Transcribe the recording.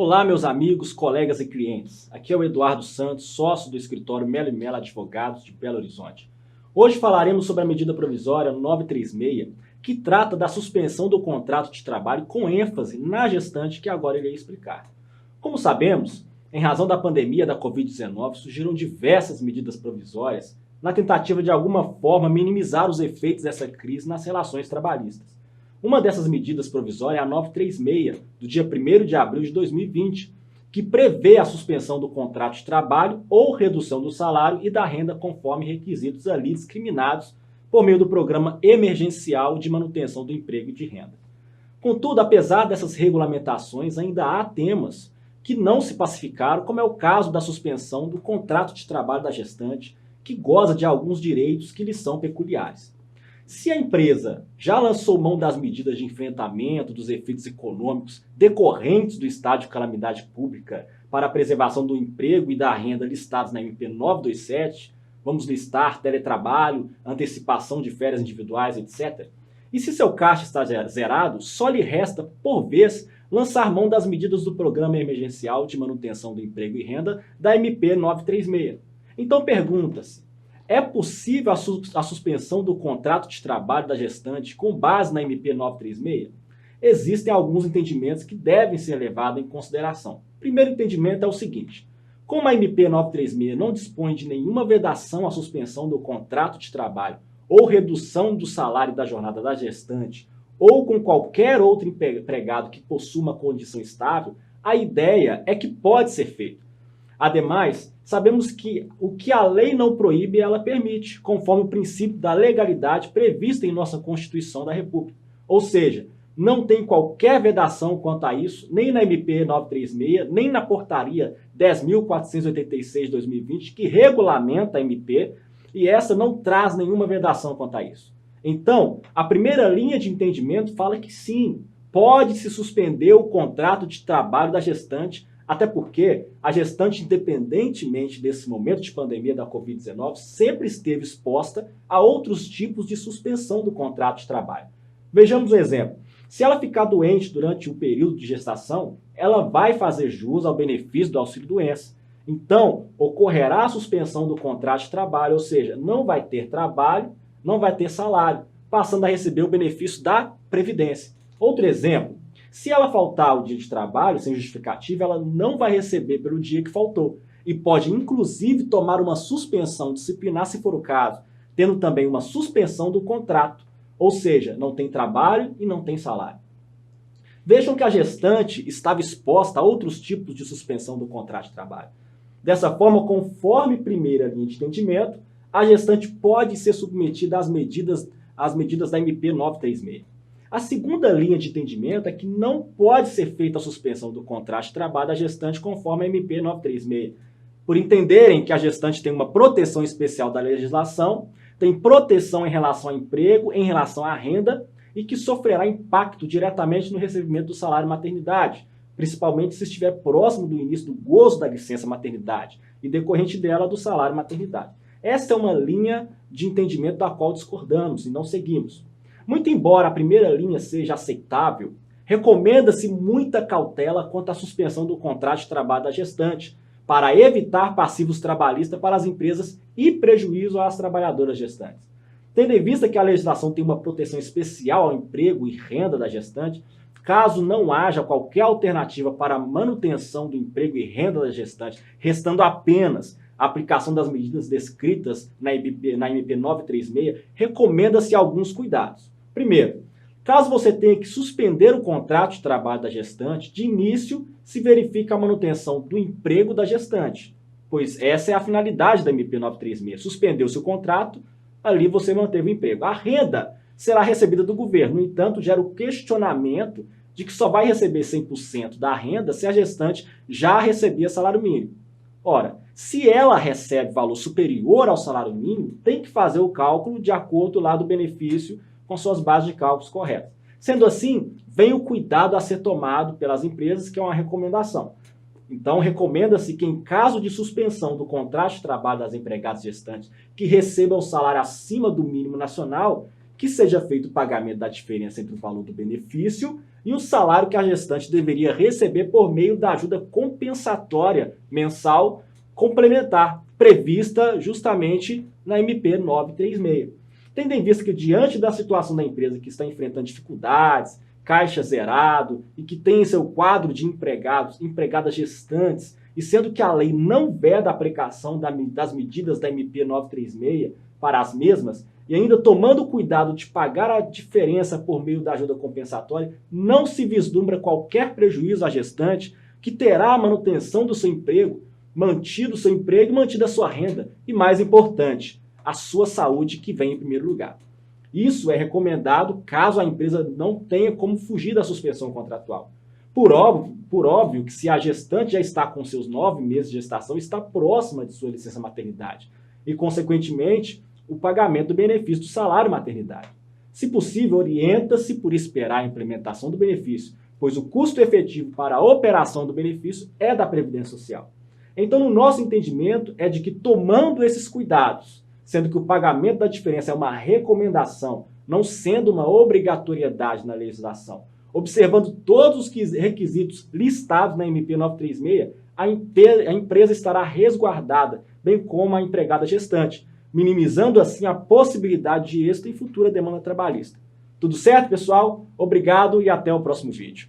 Olá, meus amigos, colegas e clientes. Aqui é o Eduardo Santos, sócio do escritório Melo & Melo Advogados de Belo Horizonte. Hoje falaremos sobre a medida provisória 936, que trata da suspensão do contrato de trabalho com ênfase na gestante que agora irei explicar. Como sabemos, em razão da pandemia da Covid-19, surgiram diversas medidas provisórias na tentativa de alguma forma minimizar os efeitos dessa crise nas relações trabalhistas. Uma dessas medidas provisórias é a 936, do dia 1º de abril de 2020, que prevê a suspensão do contrato de trabalho ou redução do salário e da renda conforme requisitos ali discriminados por meio do Programa Emergencial de Manutenção do Emprego e de Renda. Contudo, apesar dessas regulamentações, ainda há temas que não se pacificaram, como é o caso da suspensão do contrato de trabalho da gestante, que goza de alguns direitos que lhe são peculiares. Se a empresa já lançou mão das medidas de enfrentamento dos efeitos econômicos decorrentes do estado de calamidade pública para a preservação do emprego e da renda listados na MP 927, vamos listar teletrabalho, antecipação de férias individuais, etc. E se seu caixa está zerado, só lhe resta, por vez, lançar mão das medidas do Programa Emergencial de Manutenção do Emprego e Renda da MP 936. Então pergunta-se, é possível a suspensão do contrato de trabalho da gestante com base na MP 936? Existem alguns entendimentos que devem ser levados em consideração. O primeiro entendimento é o seguinte: como a MP 936 não dispõe de nenhuma vedação à suspensão do contrato de trabalho ou redução do salário da jornada da gestante ou com qualquer outro empregado que possua uma condição estável, a ideia é que pode ser feito. Ademais, sabemos que o que a lei não proíbe, ela permite, conforme o princípio da legalidade previsto em nossa Constituição da República. Ou seja, não tem qualquer vedação quanto a isso, nem na MP 936, nem na Portaria 10.486 de 2020, que regulamenta a MP, e essa não traz nenhuma vedação quanto a isso. Então, a primeira linha de entendimento fala que sim, pode-se suspender o contrato de trabalho da gestante, até porque a gestante, independentemente desse momento de pandemia da Covid-19, sempre esteve exposta a outros tipos de suspensão do contrato de trabalho. Vejamos um exemplo. Se ela ficar doente durante o período de gestação, ela vai fazer jus ao benefício do auxílio-doença. Então, ocorrerá a suspensão do contrato de trabalho, ou seja, não vai ter trabalho, não vai ter salário, passando a receber o benefício da Previdência. Outro exemplo. Se ela faltar o dia de trabalho sem justificativa, ela não vai receber pelo dia que faltou e pode, inclusive, tomar uma suspensão disciplinar se for o caso, tendo também uma suspensão do contrato, ou seja, não tem trabalho e não tem salário. Vejam que a gestante estava exposta a outros tipos de suspensão do contrato de trabalho. Dessa forma, conforme primeira linha de entendimento, a gestante pode ser submetida às medidas da MP 936. A segunda linha de entendimento é que não pode ser feita a suspensão do contrato de trabalho da gestante conforme a MP 936, por entenderem que a gestante tem uma proteção especial da legislação, tem proteção em relação ao emprego, em relação à renda e que sofrerá impacto diretamente no recebimento do salário maternidade, principalmente se estiver próximo do início do gozo da licença maternidade e decorrente dela do salário maternidade. Essa é uma linha de entendimento da qual discordamos e não seguimos. Muito embora a primeira linha seja aceitável, recomenda-se muita cautela quanto à suspensão do contrato de trabalho da gestante, para evitar passivos trabalhistas para as empresas e prejuízo às trabalhadoras gestantes. Tendo em vista que a legislação tem uma proteção especial ao emprego e renda da gestante, caso não haja qualquer alternativa para a manutenção do emprego e renda da gestante, restando apenas a aplicação das medidas descritas na MP 936, recomenda-se alguns cuidados. Primeiro, caso você tenha que suspender o contrato de trabalho da gestante, de início se verifica a manutenção do emprego da gestante, pois essa é a finalidade da MP 936. Suspendeu-se o contrato, ali você manteve o emprego. A renda será recebida do governo, no entanto, gera o questionamento de que só vai receber 100% da renda se a gestante já recebia salário mínimo. Ora, se ela recebe valor superior ao salário mínimo, tem que fazer o cálculo de acordo lá do benefício com suas bases de cálculos corretas. Sendo assim, vem o cuidado a ser tomado pelas empresas, que é uma recomendação. Então, recomenda-se que em caso de suspensão do contrato de trabalho das empregadas gestantes que recebam salário acima do mínimo nacional, que seja feito o pagamento da diferença entre o valor do benefício e o salário que a gestante deveria receber por meio da ajuda compensatória mensal complementar, prevista justamente na MP 936. Tendo em vista que, diante da situação da empresa que está enfrentando dificuldades, caixa zerado e que tem em seu quadro de empregados, empregadas gestantes, e sendo que a lei não veda a aplicação das medidas da MP 936 para as mesmas, e ainda tomando cuidado de pagar a diferença por meio da ajuda compensatória, não se vislumbra qualquer prejuízo à gestante, que terá a manutenção do seu emprego, mantido o seu emprego e mantida a sua renda, e mais importante, a sua saúde, que vem em primeiro lugar. Isso é recomendado caso a empresa não tenha como fugir da suspensão contratual. Por óbvio que se a gestante já está com seus 9 meses de gestação, está próxima de sua licença maternidade e, consequentemente, o pagamento do benefício do salário maternidade. Se possível, orienta-se por esperar a implementação do benefício, pois o custo efetivo para a operação do benefício é da Previdência Social. Então, no nosso entendimento, é de que, tomando esses cuidados, sendo que o pagamento da diferença é uma recomendação, não sendo uma obrigatoriedade na legislação, observando todos os requisitos listados na MP 936, a empresa estará resguardada, bem como a empregada gestante, minimizando assim a possibilidade de êxito em futura demanda trabalhista. Tudo certo, pessoal? Obrigado e até o próximo vídeo.